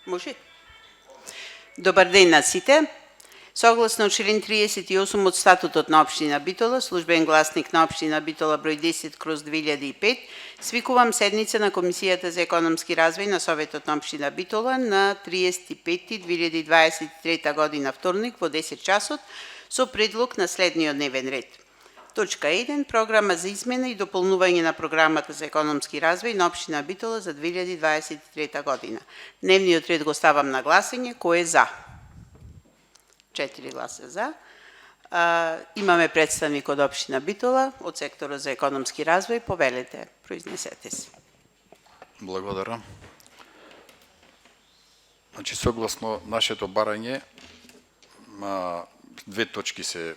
Може? Добар ден на сите. Согласно член 38 од статутот на општина Битола, службен гласник на општина Битола број 10/2005, свикувам седница на Комисијата за економски развој на Советот на општина Битола на 35.2023 година вторник во 10 часот со предлог на следниот дневен ред. Точка 1. Програма за измена и дополнување на програмата за економски развој на општина Битола за 2023 година. Дневниот ред го ставам на гласање. Кој е за? 4 гласа за. Имаме представник од општина Битола, од секторот за економски развој. Повелете, произнесете се. Благодарам. Значи, согласно нашето барање, две точки се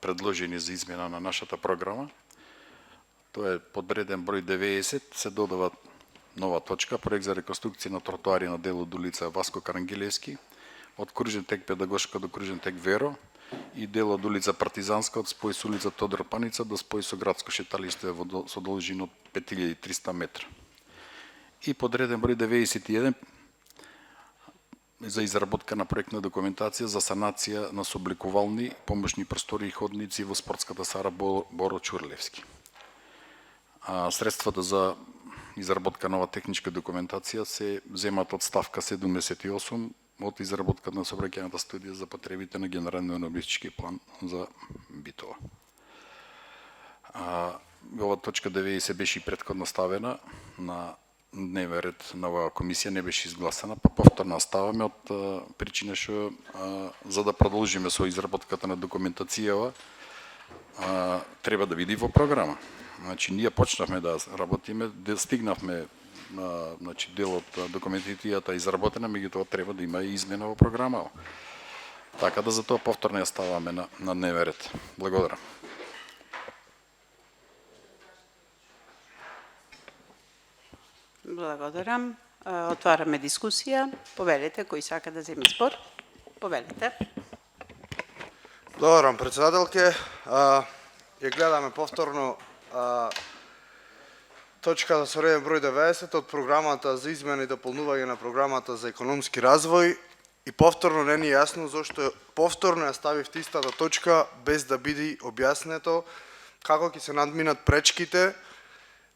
предложени за измена на нашата програма. Тоа е подреден број 90, се додава нова точка, проект за реконструкција на тротоари на дел од улица Васко Карангелевски, од кружен тек Педагошка до кружен тек Веро и дел од улица Партизанска од спој со улица Тодор Паница до спој со градско шеталиште со должина од 5300 метра. И подреден број 91 за изработка на проектна документација за санација на собликувални, помошни простори и ходници во спортската сала Боро Чурлевски. Средствата за изработка нова техничка документација се земат од ставка 78 од изработка на сообраќајната студија за потребите на генералниот урбанистички план за Битола. Ова точка 90 беше претходно ставена на дневен ред на оваа комисија, не беше изгласана, па повторно ставаме од причина што за да продолжиме со изработката на документацијава треба да види во програма. Значи ние почнавме да работиме, стигнавме значи дел од документацијата изработена, меѓутоа треба да има и измена во програма. Така да за тоа повторно ја ставаме на дневен ред. Благодарам. Благодарам. Отвараме дискусија. Повелете, кој сака да земе збор. Повелете. Благодарам, председателке. Ја гледаме повторно точката со реден број 90 од програмата за измена и дополнување на програмата за економски развој и повторно не ни е јасно зошто повторно ја ставивте истата точка без да биде објаснето како ќе се надминат пречките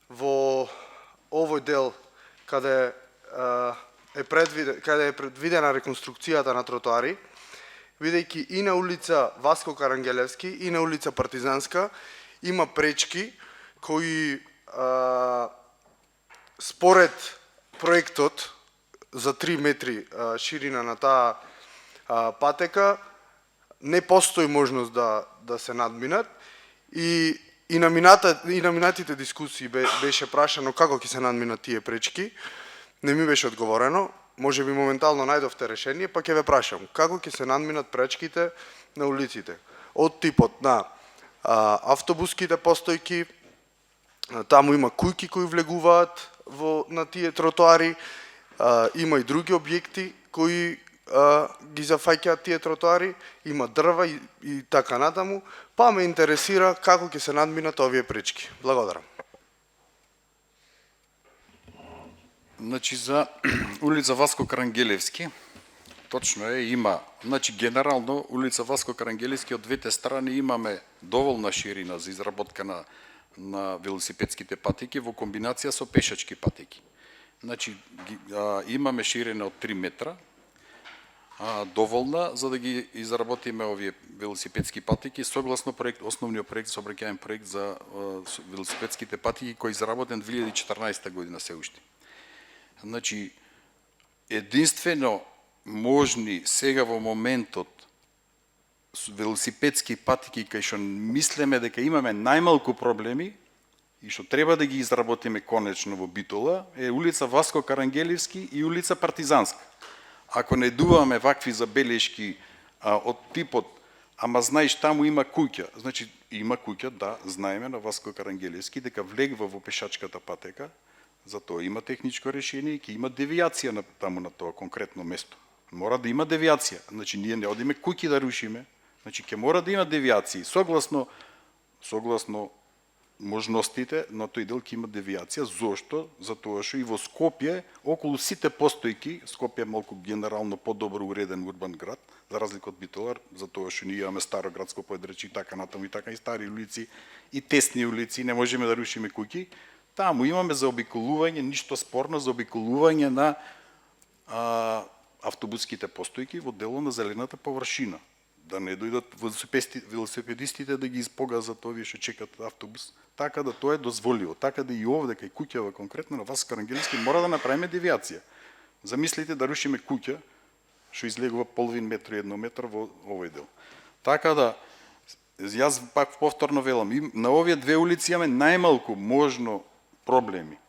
во овој дел каде е предвидена реконструкцијата на тротоари, бидејќи и на улица Васко Карангелевски и на улица Партизанска има пречки кои според проектот за 3 метри ширина на таа патека не постои можност да се надминат и на минатите дискусии беше прашано како ќе се надминат тие пречки. Не ми беше одговорено. Може би моментално најдовте решение, па ќе ве прашам како ќе се надминат пречките на улиците. Од типот на автобуските постојки, таму има кујки кои влегуваат на тие тротоари, има и други објекти кои ги зафаќаат тие тротоари, има дрва и така натаму, па ме интересира како ќе се надминат овие пречки. Благодарам. Значи за улица Васко Карангелевски, точно е, има, значи генерално улица Васко Карангелевски од двете страни имаме доволна ширина за изработка на велосипедските патеки во комбинација со пешачки патеки. Значи имаме ширина од 3 метра, доволна за да ги изработиме овие велосипедски патеки согласно основниот проект, сообраќајен проект за велосипедските патеки кој е изработен 2014 година се уште. Значи единствено можни сега во моментот велосипедски патеки кај што мислиме дека имаме најмалку проблеми и што треба да ги изработиме конечно во Битола е улица Васко Карангелевски и улица Партизанска. Ако не дуваме вакви забелешки од типот, ама знаеш таму има куќа, значи има куќа, да, знаеме на Васко Карангелевски дека влегва во пешачката патека, затоа има техничко решение и ќе има девијација таму на тоа конкретно место. Мора да има девијација, значи ние не одиме куќи да рушиме, значи ќе мора да има девијации согласно можностите на тој дел ќе има девијација. Зошто? Затоа што и во Скопје, околу сите постојки, Скопје е малку генерално подобро уреден урбан град, за разлика од Битола, затоа што ние имаме старо градско подрачје и така натаму, и така и стари улици, и тесни улици, не можеме да рушиме куќи. Таму имаме заобиколување, ништо спорно, заобиколување на автобуските постојки во дело на зелената површина. Да не дојдат велосипедистите да ги испогазат овие што чекат автобус. Така да тоа е дозволиво. Така да и овде кај куќава конкретно на Васко Карангелевски мора да направиме девијација. Замислите да рушиме куќа што излегува половин метро и 1 метар во овој дел. Така да јас пак повторно велам, на овие две улици имаме најмалку можно проблеми.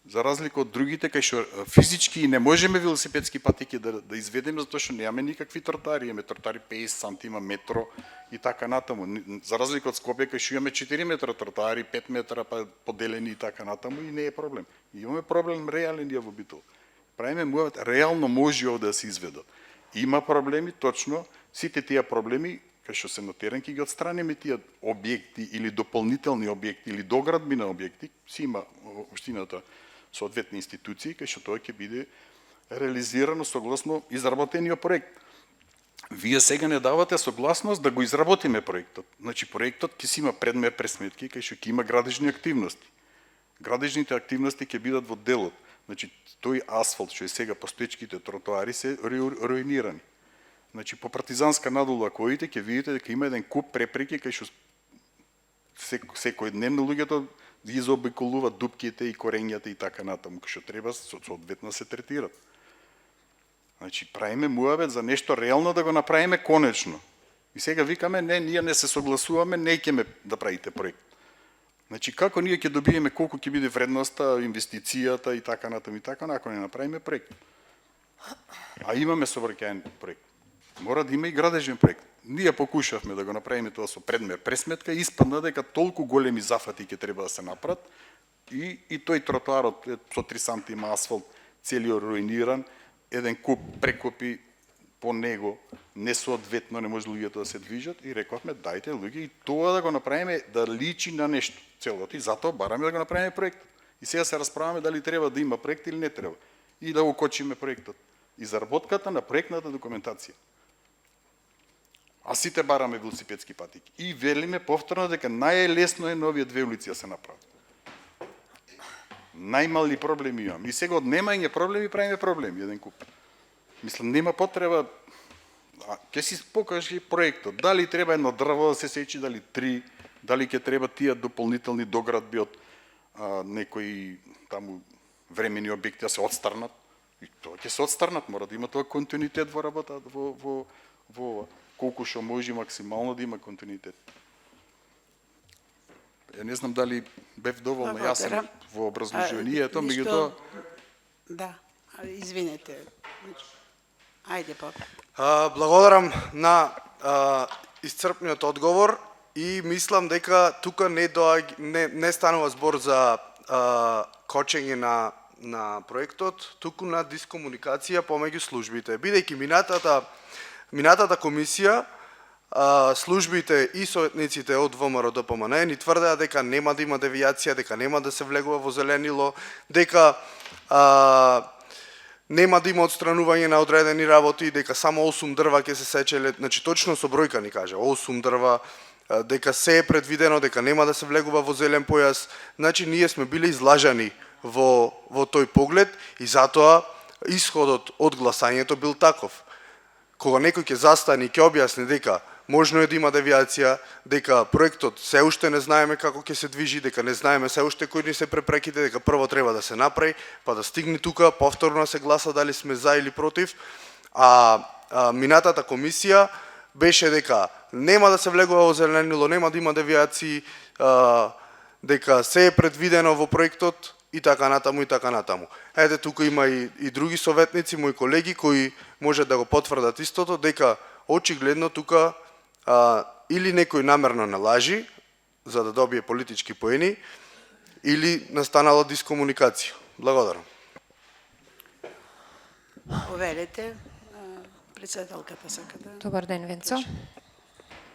За разлика од другите, кај што физички не можеме велосипедски патеки да изведеме, затоа што немаме никакви тротари, имаме тротари 50 сантима, метро и така натаму. За разлика од Скопје, кај што имаме 4 метра тротари, 5 метра па поделени и така натаму, и не е проблем. И имаме проблем реален во Битол. Правиме муавет, реално може овде да се изведат. Има проблеми, точно, сите тие проблеми, кај што се на терен, ќе ги отстраниме тие објекти или дополнителни објекти или доградби на објекти, си има општината соодветни институции, кај што тоа ќе биде реализирано согласно изработениот проект. Вие сега не давате согласност да го изработиме проектот. Значи проектот ќе си има предмер пресметки, кај што ќе има градежни активности. Градежните активности ќе бидат во делот. Значи тој асфалт што е сега постоечките тротоари се руинирани. Значи по Партизанска надолу ако одите ќе видите дека има еден куп препреки кај што секој дневно луѓето ги заобиколуваат дупките и корењата и така натаму, што треба соодветно се третират. Значи, правиме муавет за нешто реално да го направиме конечно. И сега викаме, не, ние не се согласуваме, не ќеме да правите проект. Значи, како ние ќе добиеме колку ќе биде вредноста, инвестицијата и така натаму, ако не направиме проект. А имаме сообраќајен проект. Мора да има и градежен проект. Ние покушавме да го направиме тоа со предмер пресметка и испадна дека толку големи зафати ќе треба да се направат и тој тротоарот со 3 сантима асфалт целиот руиниран, еден куп прекопи по него несоодветно, не може луѓето да се движат и рековме дајте луѓе и тоа да го направиме да личи на нешто целото и затоа бараме да го направиме проект. И сега се расправаме дали треба да има проект или не треба и да го кочиме проектот. Изработката на проектната документација. А сите бараме велосипедски патеки. И велиме повторно дека најлесно е на овие две улици да се направат. Најмали проблеми имам. И сега од немање проблеми правиме проблеми, еден куп. Мислам, нема потреба, ќе си покажи проектот. Дали треба едно дрво да се сечи, дали 3, дали ќе треба тие дополнителни доградби од некои таму времени објекти да се отстрнат. И тоа ќе се отстрнат, мора да има тоа континуитет во работа, во колку што може максимално да има континуитет. Ја не знам дали бев доволно јасен во образложението, меѓутоа... Да, извинете. Ајде, Бог. Благодарам на исцрпниот одговор и мислам дека тука не станува збор за кочење на проектот, туку на дискомуникација помеѓу службите. Бидејќи минатата комисија, службите и советниците од ВМРО ДПМН ни тврдеа дека нема да има девијација, дека нема да се влегува во зеленило, дека нема да има отстранување на одредени работи, дека само 8 дрва ќе се сечеле, значи точно со бројка ни кажа, 8 дрва, дека се е предвидено, дека нема да се влегува во зелен појас. Значи ние сме биле излажани во тој поглед и затоа исходот од гласањето бил таков. Кога некој ќе застане и ќе објасни дека можно е да има девијација, дека проектот се уште не знаеме како ќе се движи, дека не знаеме се уште кои ни се препреките, дека прво треба да се направи, па да стигне тука, повторно се гласа дали сме за или против. Минатата комисија беше дека нема да се влегува во зеленило, нема да има девијации, дека се е предвидено во проектот и така натаму и така натаму. Ете тука има и други советници, мои колеги кои може да го потврдат истото, дека очигледно тука или некој намерно не лажи за да добие политички поени или настанала дискомуникација. Благодарам. Повелете, председателката сака да... Добар ден, Венцо.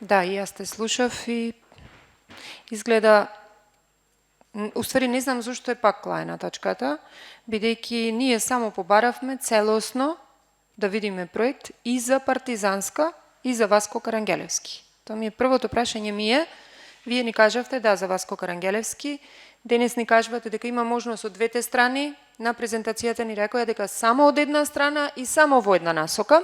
Да, и јас те слушав и изгледа Уствари не знам зошто е пак клаена тачката, бидејќи ние само побаравме целосно да видиме проект и за Партизанска и за Васко Карангелевски. Тоа ми е првото прашање ми е, вие ни кажавте да за Васко Карангелевски, денес ни кажувате дека има можност од двете страни, на презентацијата ни рекоа дека само од една страна и само во една насока.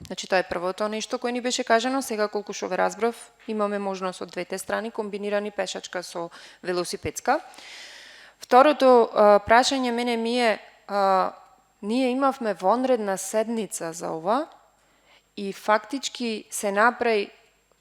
Значи тоа е првото нешто кое ни беше кажано, сега колку што ве разбрав, имаме можност од двете страни, комбинирани пешачка со велосипедска. Второто прашање мене ми е, ние имавме вонредна седница за ова и фактички се направи,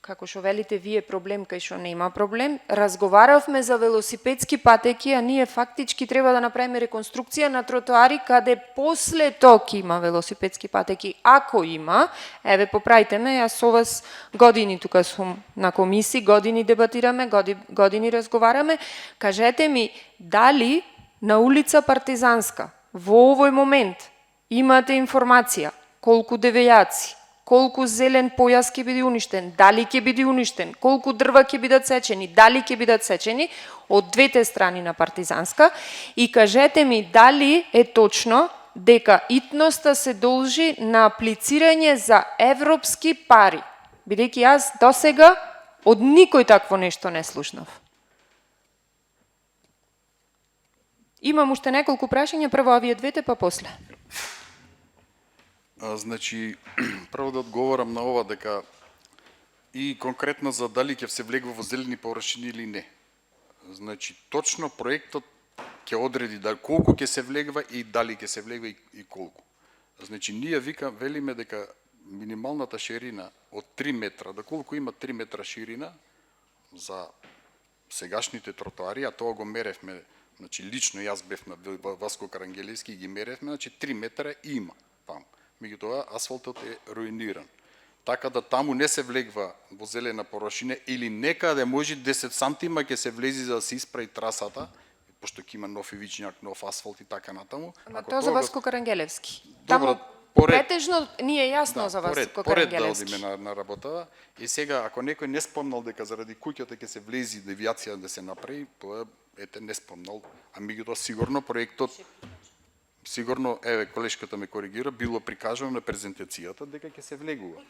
како што велите вие проблем кај што нема проблем, разговаравме за велосипедски патеки, а ние фактички треба да направиме реконструкција на тротоари каде после ток има велосипедски патеки. Ако има, еве поправите ме, јас со вас години тука сум на комисии, години дебатираме, години разговараме. Кажете ми, дали на улица Партизанска во овој момент имате информација колку девејаци, колку зелен појас ќе биде уништен, дали ќе биде уништен, колку дрва ќе бидат сечени, дали ќе бидат сечени од двете страни на Партизанска и кажете ми дали е точно дека итноста се должи на аплицирање за европски пари, бидејќи јас досега од никој такво нешто не слушнав. Имам уште неколку прашања, прво овие двете, па после. Значи, прво да одговорам на ова дека и конкретно за дали ќе се влегува во зелени површини или не. Значи, точно проектот ќе одреди да колку ќе се влегува и дали ќе се влегува и колку. Значи, ние велиме дека минималната ширина од 3 метра, да колку има 3 метра ширина за сегашните тротоари, а тоа го меревме, значи лично јас бев на Васко Карангелевски и ги меревме, значи 3 метра има таму. Меѓутоа асфалтот е руиниран. Така да таму не се влегва во зелена површина или некаде може 10 сантима ќе се влези за да се исправи трасата, пошто ќе има нов ивичњак, нов асфалт и така натаму. Ама тоа за Васко Карангелевски. Добро, Таму поред. претежно ни е јасно за Васко Карангелевски. Поред да одиме на работава. И сега, ако некој не спомнал дека заради куќата ќе се влези девијација да се направи, тоа ете не спомнал. А меѓутоа сигурно проектот сигурно, еве, колешката ме коригира, било прикажано на презентацијата дека ќе се влегува.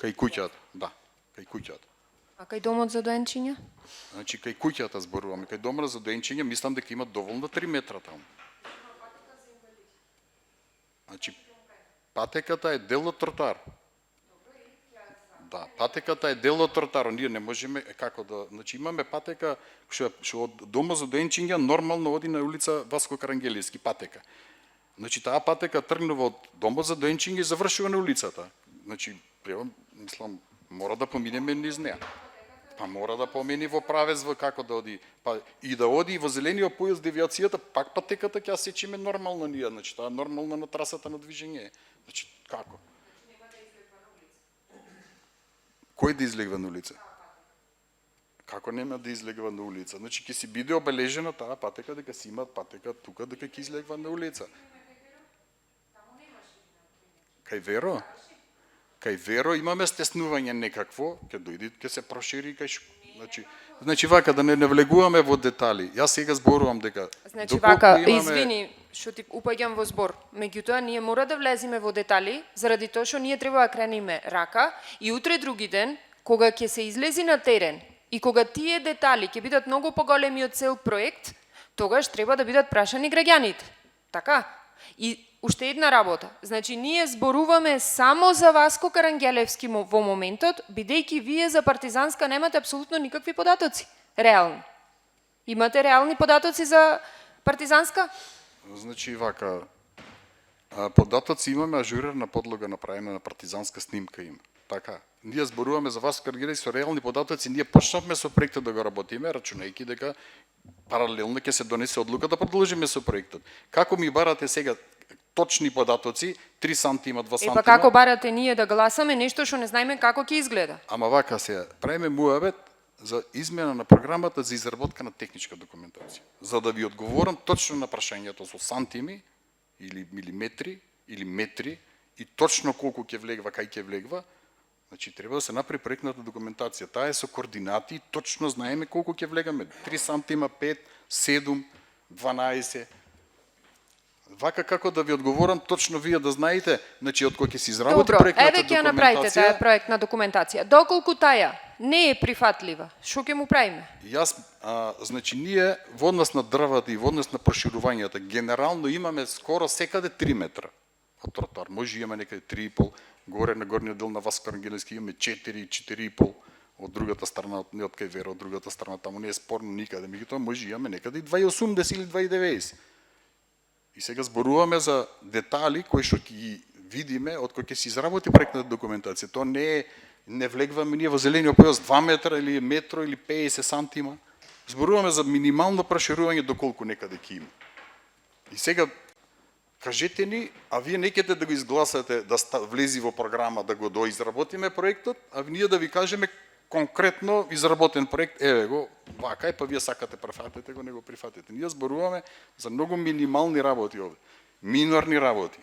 Кај куќата, да, кај куќата. А кај домот за доенчиња? Значи, кај куќата зборуваме, кај домот за доенчиња, мислам дека има доволно 3 метра таму. Значи, патеката е дел од тротоар. Да, патеката е дел од тротоар, ние не можеме како да, значи имаме патека што од домот за доенчиња нормално оди на улица Васко Карангелевски патека. Значи таа патека тргнува од домот за доенчиња и завршува на улицата. Значи, мислам, мора да поминеме низ неа. Па мора да помени во правец во како да оди, па и да оди во зелениот појас девијацијата, пак патеката ќе ја сечиме нормално ние, значи таа нормална на трасата на движење. Значи како? Кој да излегва на улица? Како нема да излегва на улица? Значи ќе си биде обележена таа патека дека си имаат патека тука дека ќе излегва на улица. Кај Веро? Кај Веро имаме стеснување некакво, ќе дојде, ќе се прошири кај значи вака да не влегуваме во детали. Јас сега зборувам дека значи вака, извини, што ти упаѓам во збор. Меѓутоа ние мора да влеземе во детали, заради тоа што ние треба да кренеме рака и утре други ден кога ќе се излези на терен и кога тие детали ќе бидат многу поголеми од цел проект, тогаш треба да бидат прашани граѓаните. Така? И уште една работа. Значи, ние зборуваме само за Васко Карангелевски во моментот, бидејќи вие за Партизанска немате апсолутно никакви податоци. Реални. Имате реални податоци за Партизанска? Значи, вака, податоци имаме, ажурирана подлога направена на партизанска снимка има. Така. Ние зборуваме за Васко Карангелевски со реални податоци, ние почнавме со проектот да го работиме, рачунајќи дека паралелно ќе се донесе одлука да продолжиме со проектот. Како ми барате сега точни податоци, 3 сантима, 2 сантима. Па како барате ние да гласаме нешто што не знаеме како ќе изгледа? Ама вака сега, правиме муабет за измена на програмата за изработка на техничка документација. За да ви одговорам точно на прашањето со сантими или милиметри или метри и точно колку ќе влегва, кај ќе влегва, Значи треба да се направи проектната документација. Таа е со координати, точно знаеме колку ќе влегаме. 3 сантима, 5, 7, 12. Вака како да ви одговорам, точно вие да знаете, значи од кој ќе се изработи Добро, проектната еве ќе ја направите таа документација. проектна документација. Доколку таја не е прифатлива, што ќе му правиме? Јас, значи ние во однос на дрвата и во однос на проширувањата, генерално имаме скоро секаде 3 метра од тротоар. Може имаме некаде 3,5, горе на горниот дел на Васко Карангелевски имаме 4, 4,5, од другата страна, не од кај Вера, од другата страна, таму не е спорно никаде, меѓутоа може имаме некаде и 2,80 или 2,90. И сега зборуваме за детали кои што ќе ги видиме од кои ќе се изработи проектната документација. Тоа не влегваме ние во зелениот појас 2 метра или метро или 50 сантима. Зборуваме за минимално проширување доколку некаде ќе има. И сега кажете ни, а вие не ќете да го изгласате да влези во програма да го доизработиме проектот, а ние да ви кажеме конкретно изработен проект, еве го, вака е, па вие сакате прифатете го, не го прифатете. Ние зборуваме за многу минимални работи овде, минорни работи.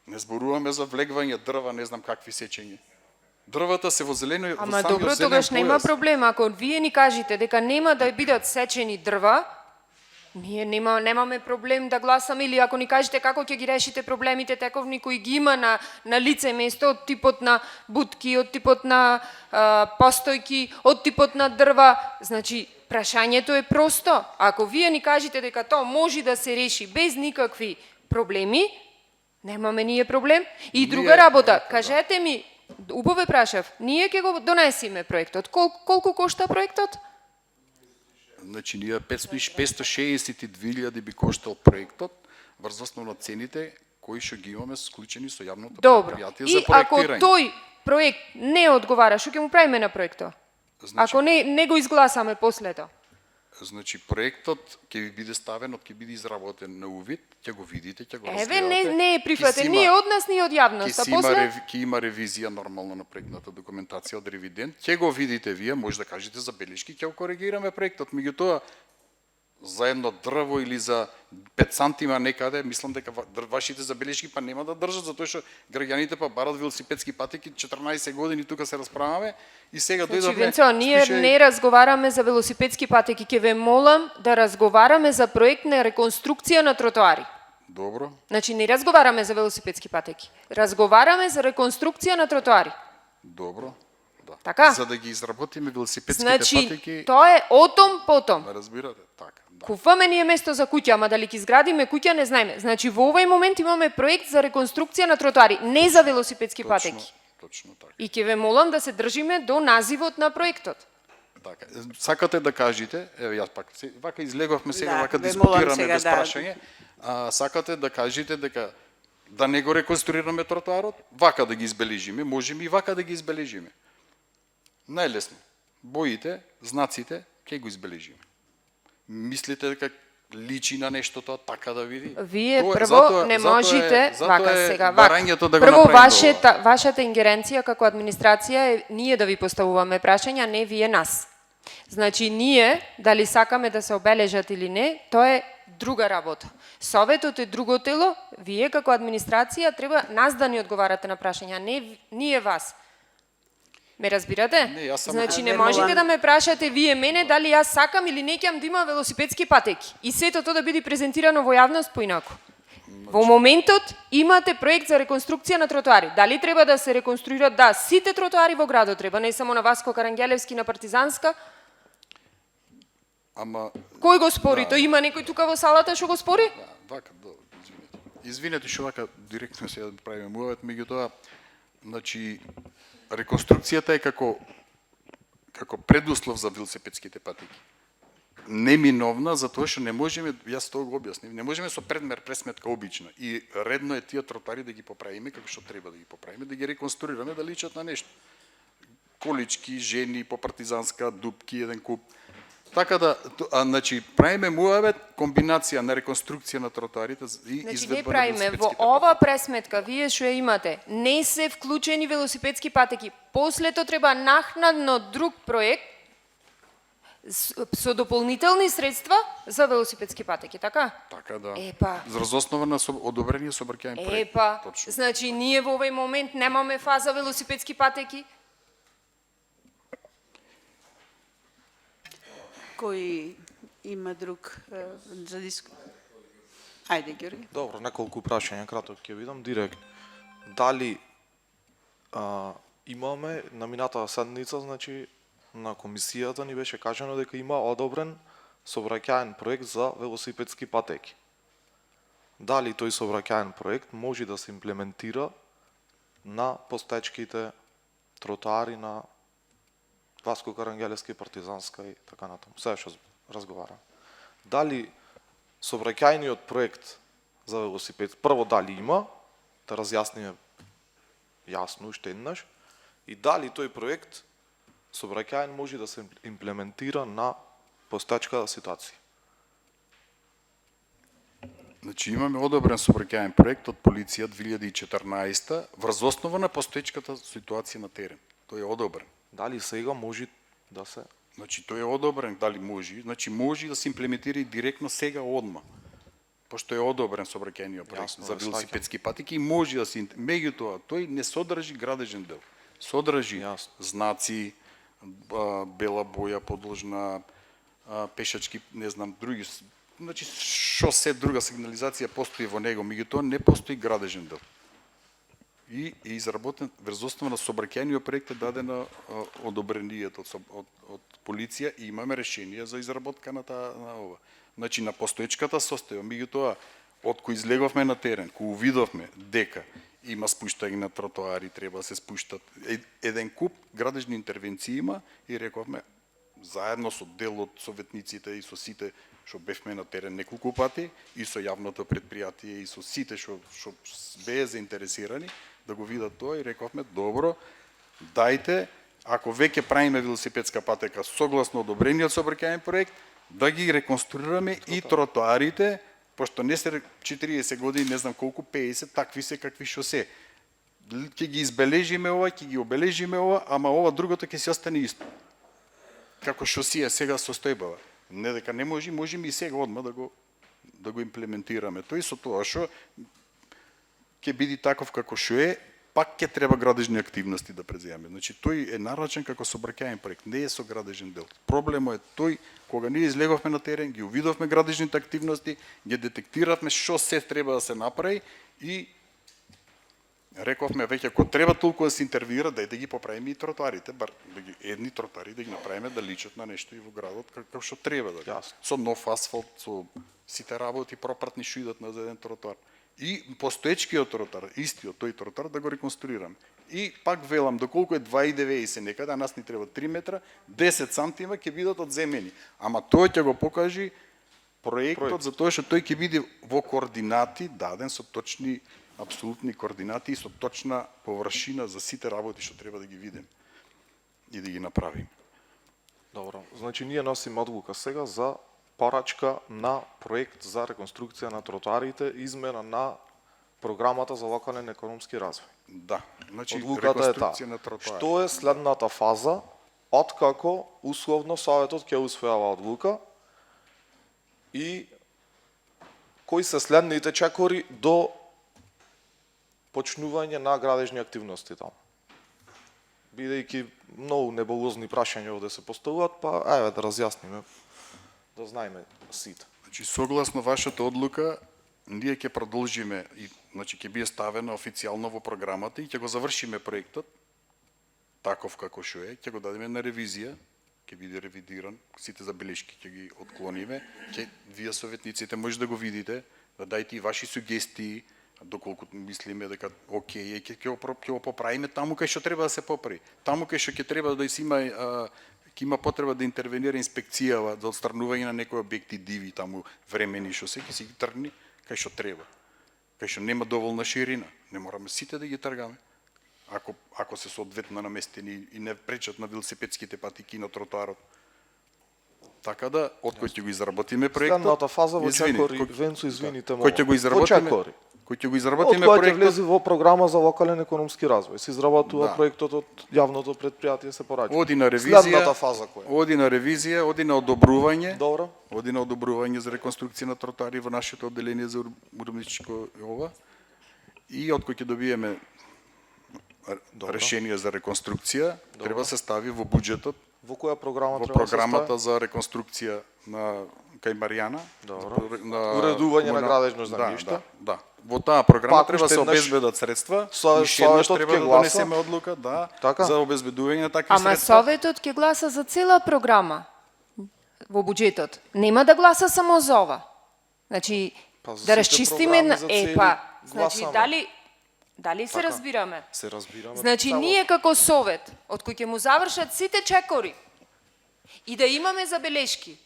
Не зборуваме за влегвање дрва, не знам какви сечења. Дрвата се во зелено, во Ама самиот добро, зелен тогаш нема појас. проблем. Ако вие ни кажете дека нема да бидат сечени дрва, ние немаме проблем да гласаме, или ако ни кажете како ќе ги решите проблемите тековни кои ги има на лице место, од типот на будки, од типот на постојки, од типот на дрва, значи прашањето е просто. Ако вие ни кажете дека тоа може да се реши без никакви проблеми, немаме ние проблем. И друга работа, кажете ми, убаво прашав, ние ќе го донесиме проектот. Колку кошта проектот? Значи, ние 562.000 би коштал проектот, врз основа на цените кои што ги имаме склучени со јавното Добро. предпријатие И за ако проектирање. тој проект не одговара, што ќе му правиме на проектот? Значи, Ако не го изгласаме после тоа. Значи, проектот ќе ви биде ставен, ќе биде изработен на увид, ќе го видите, ќе го Еве, разгледате. не е Ќе прифатен, си ни има- од нас, ни од јавноста. После, ќе има ревизија нормално на проектната документација од ревидент. Ќе го видите вие, може да кажете за белешки, ќе го коригираме проектот. Меѓутоа, за едно дрво или за 5 сантима некаде, мислам дека вашите забелешки па нема да држат, затоа што граѓаните па барат велосипедски патеки 14 години тука се расправаме и сега значи, дојдовме. Венцо, ние не разговараме за велосипедски патеки, ќе ве молам да разговараме за проект на реконструкција на тротоари. Добро. Значи, не разговараме за велосипедски патеки. Разговараме за реконструкција на тротоари. Добро. Да. Така? За да ги изработиме велосипедските Значи, патеки. тоа е отом потом. Ме разбирате? Така. Да. Купуваме ние место за куќа, ама дали ќе изградиме куќа не знаеме. Значи во овој момент имаме проект за реконструкција на тротоари, не за велосипедски патеки. Точно така. И ќе ве молам да се држиме до називот на проектот. Така. Сакате да кажете, еве јас пак вака излеговме сега, Да, вака ве молам дискутираме сега без да- прашање. Сакате да кажете дека да не го реконструираме тротоарот, вака да ги избележиме, можеме и вака да ги избележиме. Најлесно. Боите, знаците, ќе го избележиме. Мислите дека личи на нешто тоа така да види? Вие Тоа е- прво затоа- не затоа можете, затоа вака е сега, вака. барањето да го Прво направиме ова. вашата ингеренција како администрација е ние да ви поставуваме прашања, а не вие нас. Значи ние, дали сакаме да се обележат или не, тоа е друга работа. Советот е друго тело, вие како администрација треба нас да ни одговарате на прашања, а не ние вас. Ме разбирате? Не, јас сам- Значи не Ве можете молам. да ме прашате вие мене дали јас сакам или не ќе да има велосипедски патеки. И сето тоа да биде презентирано во јавност поинаку. Во моментот имате проект за реконструкција на тротоари. Дали треба да се реконструират? Да, сите тротоари во градот треба, не само на Васко Карангелевски, на Партизанска. Ама Кој го спори? Тој има некој тука во салата што го спори? да, вака, извинете. Извинете што вака директно сега да правиме муавет, меѓутоа, значи, реконструкцијата е како предуслов за велосипедските патеки. Неминовна, затоа што не можеме, јас тоа го објаснив, не можеме со предмер пресметка обично. И редно е тие тротоари да ги поправиме како што треба да ги поправиме, да ги реконструираме, да личат на нешто. Колички, жени, по партизанска, дупки, еден куп. Така да, значи, правиме муавет, комбинација на реконструкција на тротоарите и Значи не изведба на правиме, во велосипедските ова пресметка, вие што ја имате, не се вклучени велосипедски патеки. После тоа треба накнадно друг проект со дополнителни средства за велосипедски патеки, така? Така да. Епа. За основа на одобрение сообраќајен проект. Епа, Точно. значи ние во овој момент немаме фаза велосипедски патеки? Кој има друг за дискусија? Ајде, Ѓорги. Добро, неколку прашања, кратко ќе видам директно. Дали имаме на минатата седница, значи на комисијата ни беше кажано дека има одобрен сообраќаен проект за велосипедски патеки. Дали тој сообраќаен проект може да се имплементира на постечките тротоари на Васко Карангелевски, Партизанска и така натаму. Сега што разговарам. Дали сообраќајниот проект за велосипед, прво дали има, да разјасниме јасно уште еднаш, и дали тој проект сообраќаен може да се имплементира на постечката ситуација. Значи имаме одобрен сообраќаен проект од полиција 2014 врз основа на постоечката ситуација на терен. Тој е одобрен. Дали сега може да се... Значи тој е одобрен, дали може? Значи може да се имплементира и директно сега одма. Пошто е одобрен сообраќајниот проект Јасно, за ве велосипедски патеки и може да се меѓутоа тој не содржи градежен дел. Содржи Јасно. знаци, бела боја подложна, пешачки, не знам, други, значи што се друга сигнализација постои во него, меѓутоа не постои градежен дел. И е изработен врз основа на сообраќајниот проект е дадено одобрението од полиција и имаме решение за изработка на ова. Значи на постоечката состојба, меѓутоа од кој излеговме на терен, кој увидовме дека има спуштање на тротоари, треба да се спуштат еден куп градежни интервенции има и рековме заедно со дел од советниците и со сите што бевме на терен неколку пати и со јавното предпријатие и со сите што беа заинтересирани да го видат тоа и рековме добро, дајте ако веќе правиме велосипедска патека согласно одобрениот сообраќајен проект, да ги реконструираме и тротоарите, пошто не се 40 години, не знам колку, 50, такви се какви што се. Ќе ги избележиме ова, ќе ги обележиме ова, ама ова другото ќе се остане исто. Како што си е сега состојбава. Не дека не можеме и сега одма да го имплементираме. Тој со тоа што ќе биде таков како што е, пак ќе треба градежни активности да преземаме. Значи тој е нарачен како сообраќајен проект, не е со градежен дел. Проблемот е тој кога ние излеговме на терен, ги увидовме градежните активности, ги детектиравме што се треба да се направи и рековме веќе ако треба толку да се интервира, да ги поправиме и тротоарите, бар да ги едни тротоари да ги направиме да личат на нешто и во градот како што треба да. Јасно. Со нов асфалт, со сите работи пропратни што идат на еден тротоар. И постоечкиот тротоар, истиот тој тротоар да го реконструираме. И пак велам, доколку е 2,90 некаде, а нас ни треба 3 метра, 10 сантима ќе бидат одземени. Ама тоа ќе го покажи проектот за тоа што тој ќе биде во координати даден со точни апсолутни координати и со точна површина за сите работи што треба да ги видиме и да ги направиме. Добро, значи ние носиме одлука сега за порачка на проект за реконструкција на тротоарите, измена на програмата за локален економски развој. Да, значи Одлуката е таа. реконструкција на тротоари. Што е следната фаза откако условно Советот ќе усвојава одлука и кои се следните чекори до почнување на градежни активности таму? Бидејќи многу неболозни прашања овде се поставуваат, па еве да разјасниме, да знаеме сите. Значи согласно вашата одлука ние ќе продолжиме и значи ќе биде ставено официјално во програмата и ќе го завршиме проектот таков како што е, ќе го дадеме на ревизија, ќе биде ревидиран, сите забелешки ќе ги отклониме, ќе вие советниците може да го видите, да дајте и ваши сугестии, доколку мислиме дека окей, ќе го поправиме таму кај што треба да се поправи. Таму кај што ќе треба да се има ќе има потреба да интервенира инспекцијава за отстранување на некои објекти диви таму времени што се ќе си ги тргни кај што треба. Кај што нема доволна ширина, не мораме сите да ги тргаме. Ако се соодветно наместени и не пречат на велосипедските патики на тротоарот. Така да, од кој ќе го изработиме проектот. Следната фаза во извини, чекори, Венцо, извините, кој ќе го изработиме? Во чекори. кој ќе го Од изработиме која ќе проектот. влезе во програма за локален економски развој. Се изработува Да. проектот од јавното предпријатие се порачува. Оди на ревизија, Следната фаза која? оди на ревизија, оди на одобрување, Добро. оди на одобрување за реконструкција на тротоари во нашето одделение за урбанистичко ова. И од кој ќе добиеме решение за реконструкција, треба да се стави во буџетот, Во која програма во треба да се програмата стави? за реконструкција на кај Маријана. Добро. На Уредување на градежно земјиште. Да. Во таа програма Пак треба да се уште еднаш обезбедат средства. Советот Уште еднаш ќе треба да гласа. донесеме одлука, да, Така? за обезбедување на такви Ама средства. Советот ќе гласа за цела програма во буџетот. Нема да гласа само за ова. Значи, Па за да сите расчистиме програми на за цели значи гласаме. дали се Така. разбираме? Се разбираме. Значи целосно. ние како совет, од кој ќе му завршат сите чекори и да имаме забелешки.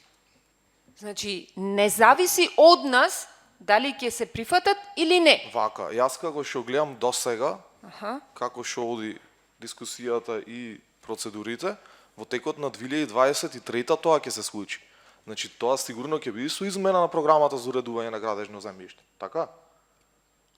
Значи не зависи од нас дали ќе се прифатат или не. Вака, јас како што гледам досега, Аха. како што оди дискусијата и процедурите, во текот на 2023 тоа ќе се случи. Значи тоа сигурно ќе биде со измена на програмата за уредување на градежно земјиште. Така?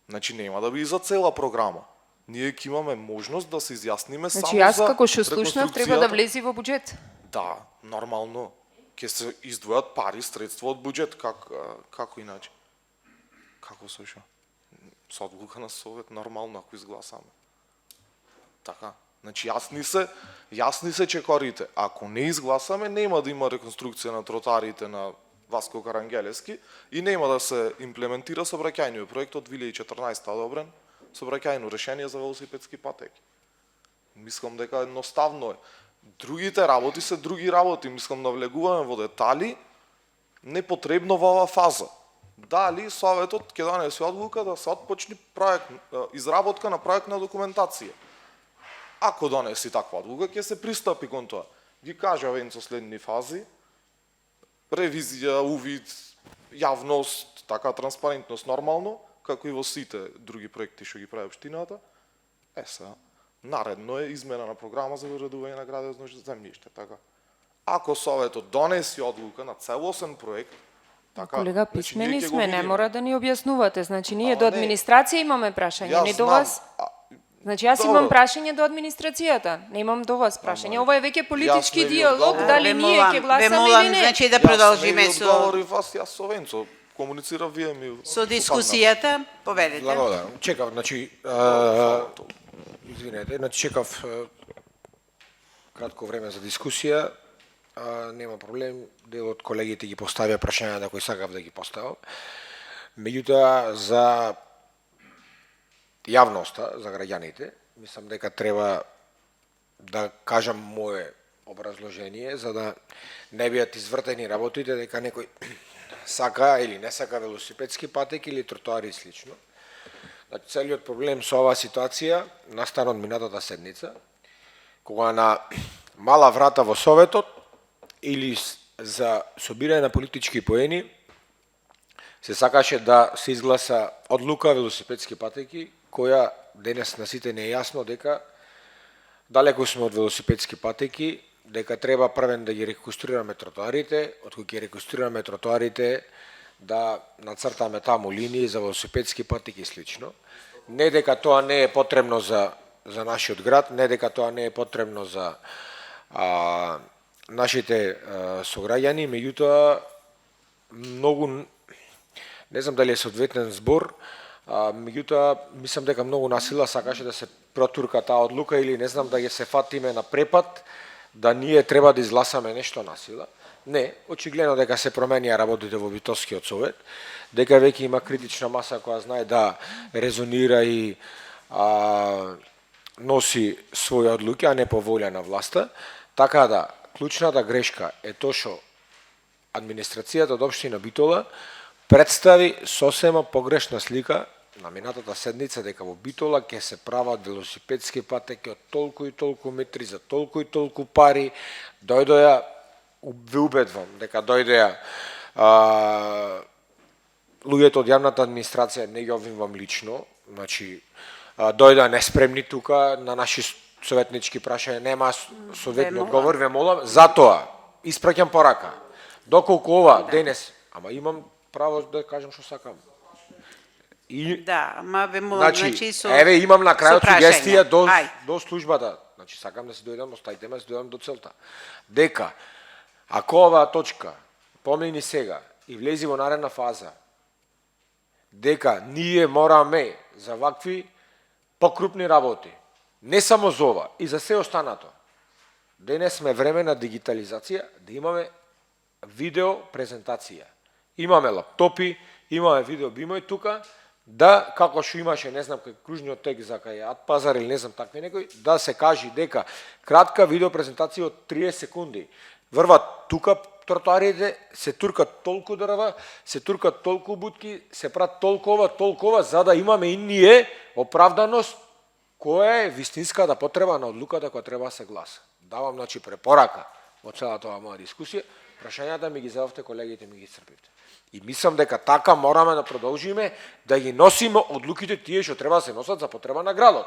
Значи нема да биде за цела програма. Ние ќе имаме можност да се изјасниме Значи само јас за како што слушнав треба да реконструкцијата. влезе во буџет. Да, нормално. Ќе се издвојат пари, средства од буџет, како иначе? Како со што? Со одлука на совет, нормално, ако изгласаме. Така. Значи, јасни се чекорите. Ако не изгласаме, нема да има реконструкција на тротарите на Васко Карангелевски и нема да се имплементира сообраќајниот проект од 2014 одобрен, сообраќајно решение за велосипедски патеки. Мислам дека едноставно е. Другите работи се други работи, мислам навлегуваме во детали, непотребно во оваа фаза. Дали Советот ќе донесе одлука да се отпочне проект, изработка на проектна документација. Ако донеси таква одлука, ќе се пристапи кон тоа. Ги кажа Венцо следни фази, ревизија, увид, јавност, така транспарентност нормално, како и во сите други проекти што ги прави општината. Сега, наредно е измена на програма за уредување на градежно земјиште, така. Ако Советот донеси одлука на целосен проект, така, Колега, значи, ние писмени ќе го сме, не видиме. мора да ни објаснувате. Значи ние Ама до не. администрација имаме прашање, Јас не до знам, вас. Значи јас Добро. имам прашање до администрацијата, немам до вас прашање. Ова е веќе политички јас не ви диалог, одговорам. дали ние ќе Ве гласаме молам, или не. значи да продолжиме Јас не ви со одговорив вас, јас со Венцо. Комуницира вие ми. со дискусијата. Повелете. Благодарам. Чекав, значи, извинете, значи чекав кратко време за дискусија. Нема проблем, дел од колегите ги поставија прашања на кои сакав да ги поставам. Меѓутоа, за јавноста, за граѓаните, мислам дека треба да кажам мое образложение, за да не бидат извртени работите, дека некој сака или не сака велосипедски патеки или тротоари и слично. Значи, целиот проблем со оваа ситуација настана од минатата седница, кога на мала врата во Советот или за собирање на политички поени се сакаше да се изгласа одлука велосипедски патеки, која денес на сите не е јасно дека далеко сме од велосипедски патеки, дека треба првен да ги реконструираме тротоарите, од кои ќе реконструираме тротоарите, да нацртаме таму линии за велосипедски патеки и слично. Не дека тоа не е потребно за нашиот град, не дека тоа не е потребно за нашите сограѓани, меѓутоа многу, не знам дали е соодветен збор, меѓутоа мислам дека многу насила сакаше да се протурка таа одлука или не знам да ја се фатиме на препад, да ние треба да изгласаме нешто насила. Не, очигледно дека се променија работите во Битолскиот совет, дека веќе има критична маса која знае да резонира и носи своји одлуки, а не по волја на власта. Така да, клучната грешка е тоа што администрацијата од општина Битола представи сосема погрешна слика на минатата седница дека во Битола ќе се прават велосипедски патеки од толку и толку метри за толку и толку пари. Дојдоја, ве убедвам дека дојдеа луѓето од јавната администрација, не ги обвинувам лично, значи дојдоа неспремни тука на наши советнички прашања, нема советни одговор, ве молам, затоа испраќам порака. Доколку ова денес, ама имам право да кажам што сакам. И Да, ама ве молам, значи, со... еве имам на крајот со прашање. сугестија Ај. до службата. Значи сакам да се дојдам, оставите ме, да се дојдам до целта. Дека ако оваа точка помини сега и влези во наредна фаза, дека ние мораме за вакви покрупни работи, не само за ова, и за се останато. Денес сме време на дигитализација, да имаме видео презентација. Имаме лаптопи, имаме видео бимој тука, да, како што имаше, не знам, кај кружниот тек за кај Ад Пазар или не знам такви некои, да се кажи дека кратка видео презентација од 30 секунди. Врват тука тротоарите, се туркат толку дрва, се туркат толку бутки, се прават толкова, за да имаме и ние оправданост која е вистинската потреба на одлуката која треба да се гласа. Давам, значи, препорака во целата оваа моја дискусија, прашањата ми ги задавте, колегите ми ги исцрпивте. И мислам дека така мораме да продолжиме да ги носиме одлуките тие што треба да се носат за потреба на градот.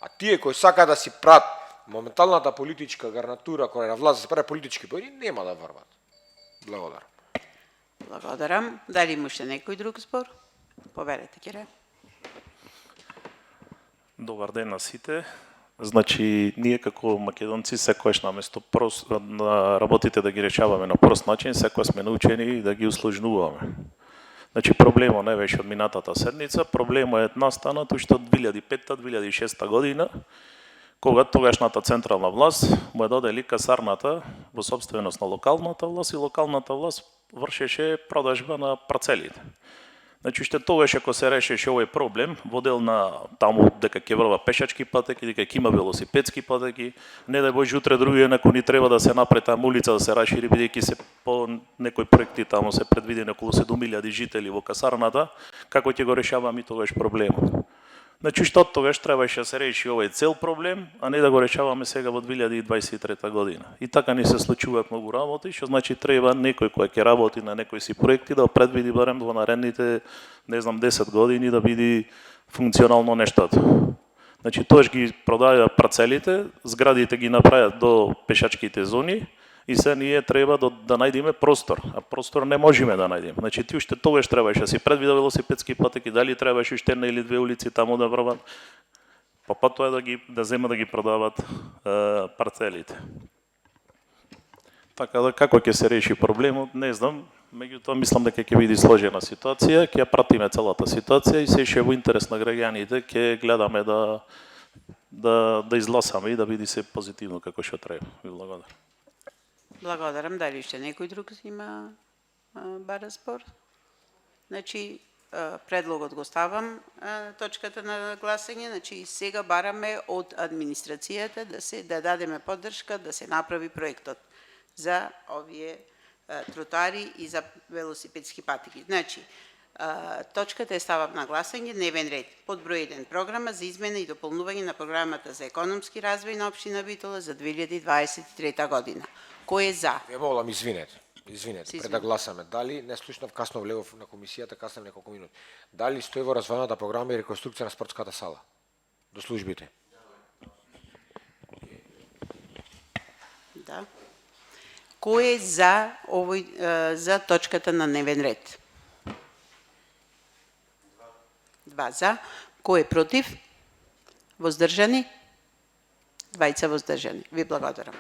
А тие кои сака да си прат моменталната политичка гарнатура која е на власт да се прави политички поени, нема да врват. Благодарам. Благодарам. Дали има уште некој друг збор? Поверете, Кире. Добар ден на сите. Значи, ние како македонци секојаш наместо на работите да ги решаваме на прост начин, секојаш сме научени да ги усложнуваме. Значи, проблемот не беше од минатата седница, проблемот е настанат уште од 2005-2006 година, кога тогашната централна власт му ја додели касарната во собственост на локалната власт и локалната власт вршеше продажба на парцелите. Значи, уште тогаш ако се решеше овој проблем, во дел на таму дека ќе врва пешачки патеки, дека ќе има велосипедски патеки, не да Боже утре другиот ако ни треба да се направи таму улица да се расшири, бидејќи се по некои проекти таму се предвидени околу 7.000 жители во касарната, како ќе го решаваме тогаш проблемот? Значи, што тогаш требаше да се реши овој цел проблем, а не да го решаваме сега во 2023 година. И така ни се случуваат многу работи, што значи треба некој кој ќе работи на некои си проекти да предвиди барем во наредните, не знам, 10 години да биде функционално нештото. Значи, тоаш ги продаја парцелите, зградите ги направат до пешачките зони, и се ние треба да најдеме простор, а простор не можеме да најдеме. Значи ти уште тогаш требаше да си предвида велосипедски патеки, дали требаше уште една или две улици таму да врват, па тоа да зема да ги продават парцелите. Така да како ќе се реши проблемот, не знам, меѓутоа мислам дека ќе биде сложена ситуација, ќе ја пратиме целата ситуација и се ше во интерес на граѓаните ќе гледаме да изгласаме и да биде се позитивно како што треба. Ви благодарам. Благодарам. Дали уште некој друг има бара збор? Значи, предлогот го ставам точката на гласање, значи сега бараме од администрацијата да дадеме поддршка да се направи проектот за овие тротоари и за велосипедски патеки. Значи, точката е ставам на гласање, дневен ред. Под број 1 програма за измена и дополнување на програмата за економски развој на општина Битола за 2023 година. Кој е за? Ве молам, извинете, пред да гласаме. Дали не слушнав, касно влегов на комисијата, каснав неколку минути. Дали стои во развојната програма и реконструкција на спортската сала? До службите? Да. Кој е за за точката на дневен ред? 2 за. Кој е против? Воздржани? 2 воздржани. Ви благодарам.